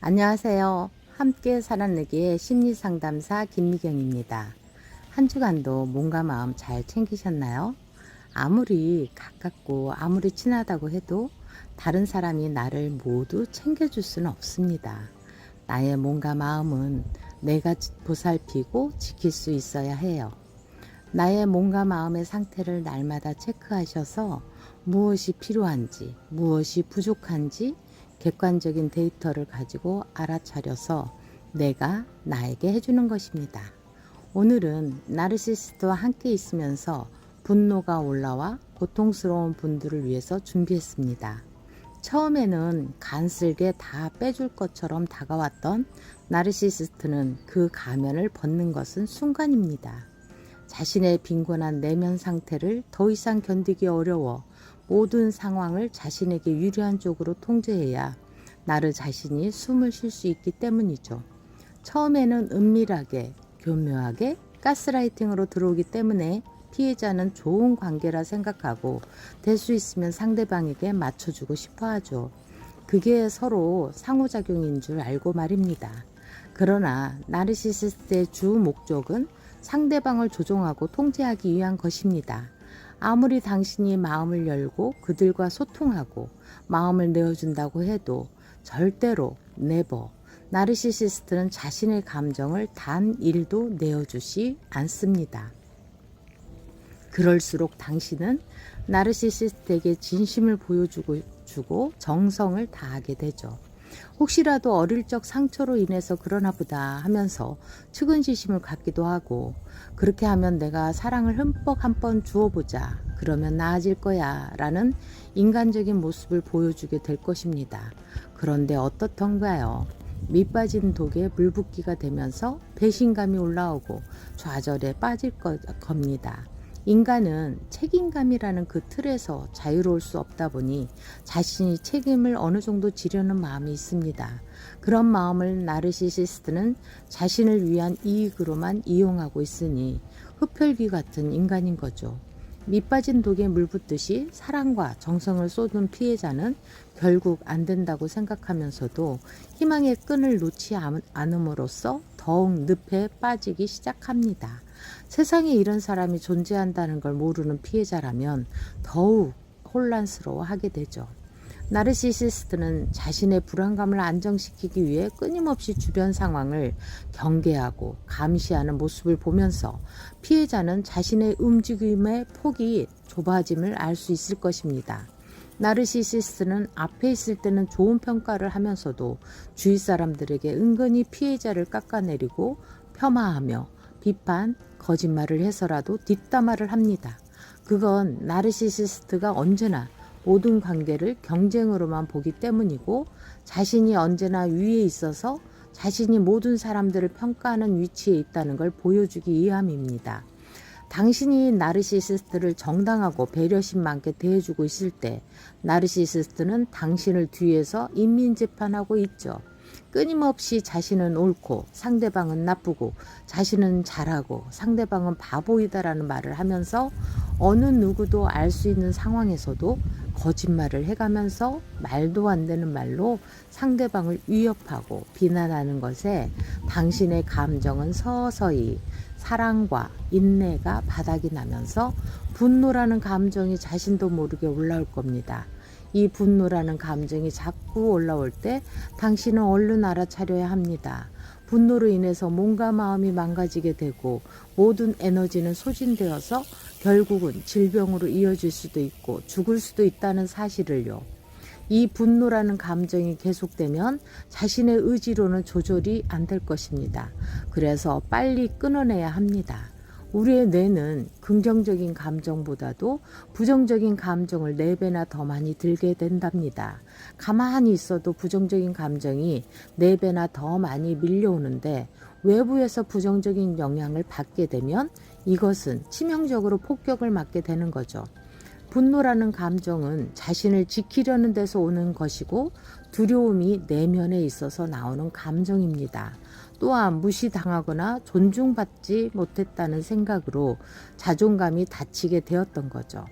안녕하세요. 함께 살아내기의 심리상담사 김미경입니다. 한 주간도 몸과 마음 잘 챙기셨나요? 아무리 가깝고 아무리 친하다고 해도 다른 사람이 나를 모두 챙겨줄 수는 없습니다. 나의 몸과 마음은 내가 보살피고 지킬 수 있어야 해요. 나의 몸과 마음의 상태를 날마다 체크하셔서 무엇이 필요한지, 무엇이 부족한지 객관적인 데이터를 가지고 알아차려서 내가 나에게 해주는 것입니다. 오늘은 나르시시스트와 함께 있으면서 분노가 올라와 고통스러운 분들을 위해서 준비했습니다. 처음에는 간슬게 다 빼줄 것처럼 다가왔던 나르시시스트는 그 가면을 벗는 것은 순간입니다. 자신의 빈곤한 내면 상태를 더 이상 견디기 어려워 모든 상황을 자신에게 유리한 쪽으로 통제해야 나를 자신이 숨을 쉴 수 있기 때문이죠. 처음에는 은밀하게, 교묘하게 가스라이팅으로 들어오기 때문에 피해자는 좋은 관계라 생각하고 될 수 있으면 상대방에게 맞춰주고 싶어 하죠. 그게 서로 상호작용인 줄 알고 말입니다. 그러나 나르시시스트의 주 목적은 상대방을 조종하고 통제하기 위한 것입니다. 아무리 당신이 마음을 열고 그들과 소통하고 마음을 내어준다고 해도 절대로 네버 나르시시스트는 자신의 감정을 단 1도 내어주지 않습니다. 그럴수록 당신은 나르시시스트에게 진심을 보여주고 정성을 다하게 되죠. 혹시라도 어릴 적 상처로 인해서 그러나 보다 하면서 측은지심을 갖기도 하고, 그렇게 하면 내가 사랑을 흠뻑 한번 주어보자, 그러면 나아질 거야 라는 인간적인 모습을 보여주게 될 것입니다. 그런데 어떻던가요? 밑빠진 독에 물 붓기가 되면서 배신감이 올라오고 좌절에 빠질 겁니다. 인간은 책임감이라는 그 틀에서 자유로울 수 없다 보니 자신이 책임을 어느 정도 지려는 마음이 있습니다. 그런 마음을 나르시시스트는 자신을 위한 이익으로만 이용하고 있으니 흡혈귀 같은 인간인 거죠. 밑빠진 독에 물 붓듯이 사랑과 정성을 쏟은 피해자는 결국 안 된다고 생각하면서도 희망의 끈을 놓지 않음으로써 더욱 늪에 빠지기 시작합니다. 세상에 이런 사람이 존재한다는 걸 모르는 피해자라면 더욱 혼란스러워하게 되죠. 나르시시스트는 자신의 불안감을 안정시키기 위해 끊임없이 주변 상황을 경계하고 감시하는 모습을 보면서 피해자는 자신의 움직임의 폭이 좁아짐을 알 수 있을 것입니다. 나르시시스트는 앞에 있을 때는 좋은 평가를 하면서도 주위 사람들에게 은근히 피해자를 깎아내리고 폄하하며 비판, 거짓말을 해서라도 뒷담화를 합니다. 그건 나르시시스트가 언제나 모든 관계를 경쟁으로만 보기 때문이고, 자신이 언제나 위에 있어서 자신이 모든 사람들을 평가하는 위치에 있다는 걸 보여주기 위함입니다. 당신이 나르시시스트를 정당하고 배려심 많게 대해주고 있을 때 나르시시스트는 당신을 뒤에서 인민재판하고 있죠. 끊임없이 자신은 옳고 상대방은 나쁘고 자신은 잘하고 상대방은 바보이다라는 말을 하면서 어느 누구도 알 수 있는 상황에서도 거짓말을 해가면서 말도 안 되는 말로 상대방을 위협하고 비난하는 것에 당신의 감정은 서서히 사랑과 인내가 바닥이 나면서 분노라는 감정이 자신도 모르게 올라올 겁니다. 이 분노라는 감정이 자꾸 올라올 때 당신은 얼른 알아차려야 합니다. 분노로 인해서 몸과 마음이 망가지게 되고 모든 에너지는 소진되어서 결국은 질병으로 이어질 수도 있고 죽을 수도 있다는 사실을요. 이 분노라는 감정이 계속되면 자신의 의지로는 조절이 안 될 것입니다. 그래서 빨리 끊어내야 합니다. 우리의 뇌는 긍정적인 감정보다도 부정적인 감정을 4배나 더 많이 들게 된답니다. 가만히 있어도 부정적인 감정이 4배나 더 많이 밀려오는데, 외부에서 부정적인 영향을 받게 되면 이것은 치명적으로 폭격을 맞게 되는 거죠. 분노라는 감정은 자신을 지키려는 데서 오는 것이고, 두려움이 내면에 있어서 나오는 감정입니다. 또한 무시당하거나 존중받지 못했다는 생각으로 자존감이 다치게 되었던 거죠.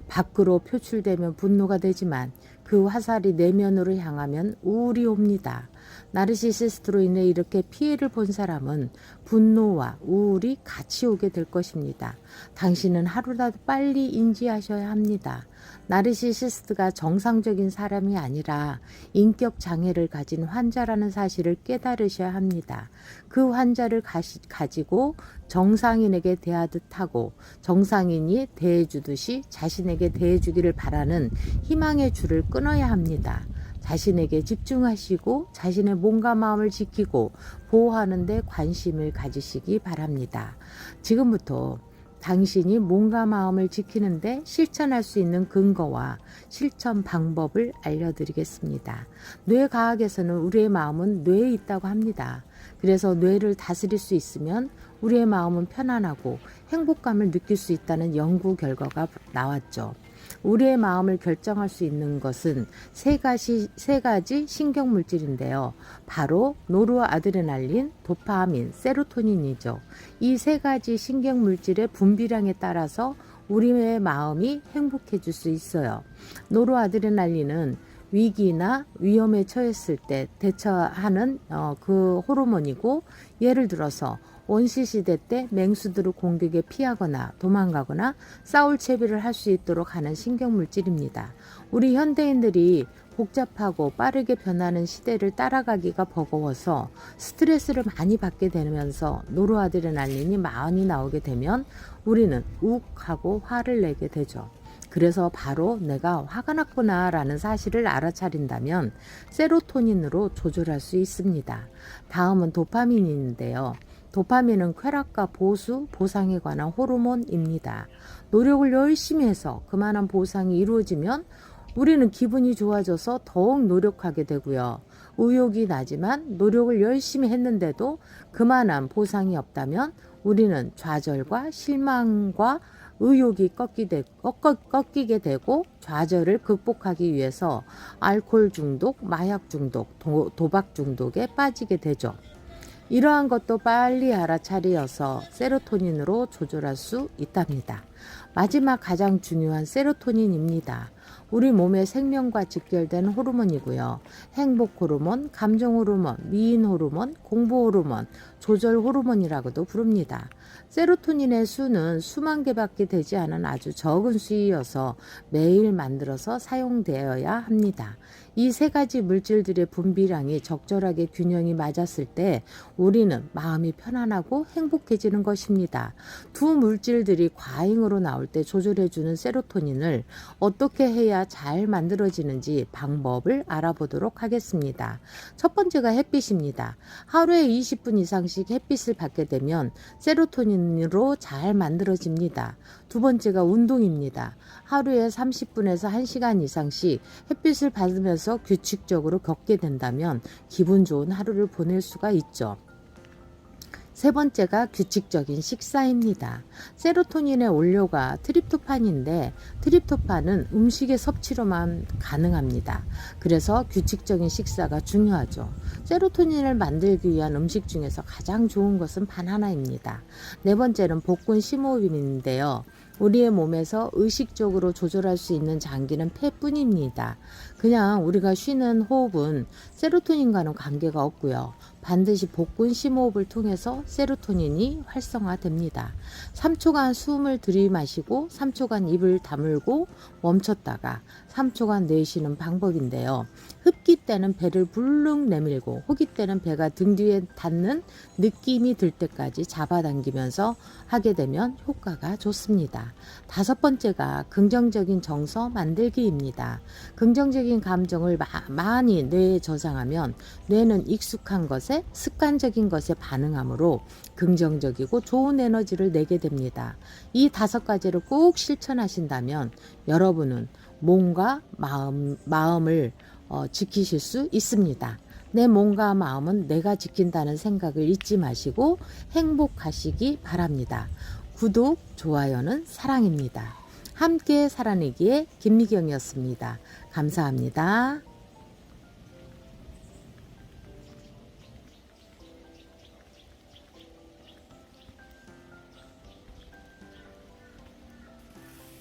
밖으로 표출되면 분노가 되지만 그 화살이 내면으로 향하면 우울이 옵니다. 나르시시스트로 인해 이렇게 피해를 본 사람은 분노와 우울이 같이 오게 될 것입니다. 당신은 하루라도 빨리 인지하셔야 합니다. 나르시시스트가 정상적인 사람이 아니라 인격 장애를 가진 환자라는 사실을 깨달으셔야 합니다. 그 환자를 가지고 정상인에게 대하듯 하고 정상인이 대해주듯이 자신에게 대해주기를 바라는 희망의 줄을 끊어야 합니다. 자신에게 집중하시고 자신의 몸과 마음을 지키고 보호하는 데 관심을 가지시기 바랍니다. 지금부터 당신이 몸과 마음을 지키는데 실천할 수 있는 근거와 실천 방법을 알려드리겠습니다. 뇌과학에서는 우리의 마음은 뇌에 있다고 합니다. 그래서 뇌를 다스릴 수 있으면 우리의 마음은 편안하고 행복감을 느낄 수 있다는 연구 결과가 나왔죠. 우리의 마음을 결정할 수 있는 것은 세 가지 신경 물질인데요. 바로 노르아드레날린, 도파민, 세로토닌이죠. 이 세 가지 신경 물질의 분비량에 따라서 우리의 마음이 행복해질 수 있어요. 노르아드레날린은 위기나 위험에 처했을 때 대처하는 그 호르몬이고, 예를 들어서 원시시대 때 맹수들을 공격에 피하거나 도망가거나 싸울 채비를 할 수 있도록 하는 신경물질입니다. 우리 현대인들이 복잡하고 빠르게 변하는 시대를 따라가기가 버거워서 스트레스를 많이 받게 되면서 노르아드레날린이 많이 나오게 되면 우리는 욱하고 화를 내게 되죠. 그래서 바로 내가 화가 났구나 라는 사실을 알아차린다면 세로토닌으로 조절할 수 있습니다. 다음은 도파민인데요. 도파민은 쾌락과 보수, 보상에 관한 호르몬입니다. 노력을 열심히 해서 그만한 보상이 이루어지면 우리는 기분이 좋아져서 더욱 노력하게 되고요. 의욕이 나지만 노력을 열심히 했는데도 그만한 보상이 없다면 우리는 좌절과 실망과 의욕이 꺾이게 되고 좌절을 극복하기 위해서 알코올 중독, 마약 중독, 도박 중독에 빠지게 되죠. 이러한 것도 빨리 알아차리어서 세로토닌으로 조절할 수 있답니다. 마지막 가장 중요한 세로토닌입니다. 우리 몸의 생명과 직결된 호르몬이고요. 행복 호르몬, 감정 호르몬, 미인 호르몬, 공부 호르몬, 조절 호르몬이라고도 부릅니다. 세로토닌의 수는 수만 개밖에 되지 않은 아주 적은 수이어서 매일 만들어서 사용되어야 합니다. 이 세 가지 물질들의 분비량이 적절하게 균형이 맞았을 때 우리는 마음이 편안하고 행복해지는 것입니다. 두 물질들이 과잉으로 나올 때 조절해주는 세로토닌을 어떻게 해야 잘 만들어지는지 방법을 알아보도록 하겠습니다. 첫 번째가 햇빛입니다. 하루에 20분 이상씩 햇빛을 받게 되면 세로토닌으로 잘 만들어집니다. 두 번째가 운동입니다. 하루에 30분에서 1시간 이상씩 햇빛을 받으면서 규칙적으로 걷게 된다면 기분 좋은 하루를 보낼 수가 있죠. 세 번째가 규칙적인 식사입니다. 세로토닌의 원료가 트립토판인데 트립토판은 음식의 섭취로만 가능합니다. 그래서 규칙적인 식사가 중요하죠. 세로토닌을 만들기 위한 음식 중에서 가장 좋은 것은 바나나입니다. 네 번째는 복근 심호흡인데요. 우리의 몸에서 의식적으로 조절할 수 있는 장기는 폐뿐입니다. 그냥 우리가 쉬는 호흡은 세로토닌과는 관계가 없고요. 반드시 복근 심호흡을 통해서 세로토닌이 활성화됩니다. 3초간 숨을 들이마시고 3초간 입을 다물고 멈췄다가 3초간 내쉬는 방법인데요. 흡기 때는 배를 불룩 내밀고 호기 때는 배가 등 뒤에 닿는 느낌이 들 때까지 잡아당기면서 하게 되면 효과가 좋습니다. 다섯 번째가 긍정적인 정서 만들기입니다. 긍정적인 감정을 많이 뇌에 저장하면 뇌는 익숙한 것에 습관적인 것에 반응하므로 긍정적이고 좋은 에너지를 내게 됩니다. 이 5가지를 꼭 실천하신다면 여러분은 몸과 마음을 지키실 수 있습니다. 내 몸과 마음은 내가 지킨다는 생각을 잊지 마시고 행복하시기 바랍니다. 구독, 좋아요는 사랑입니다. 함께 살아내기의 김미경이었습니다. 감사합니다.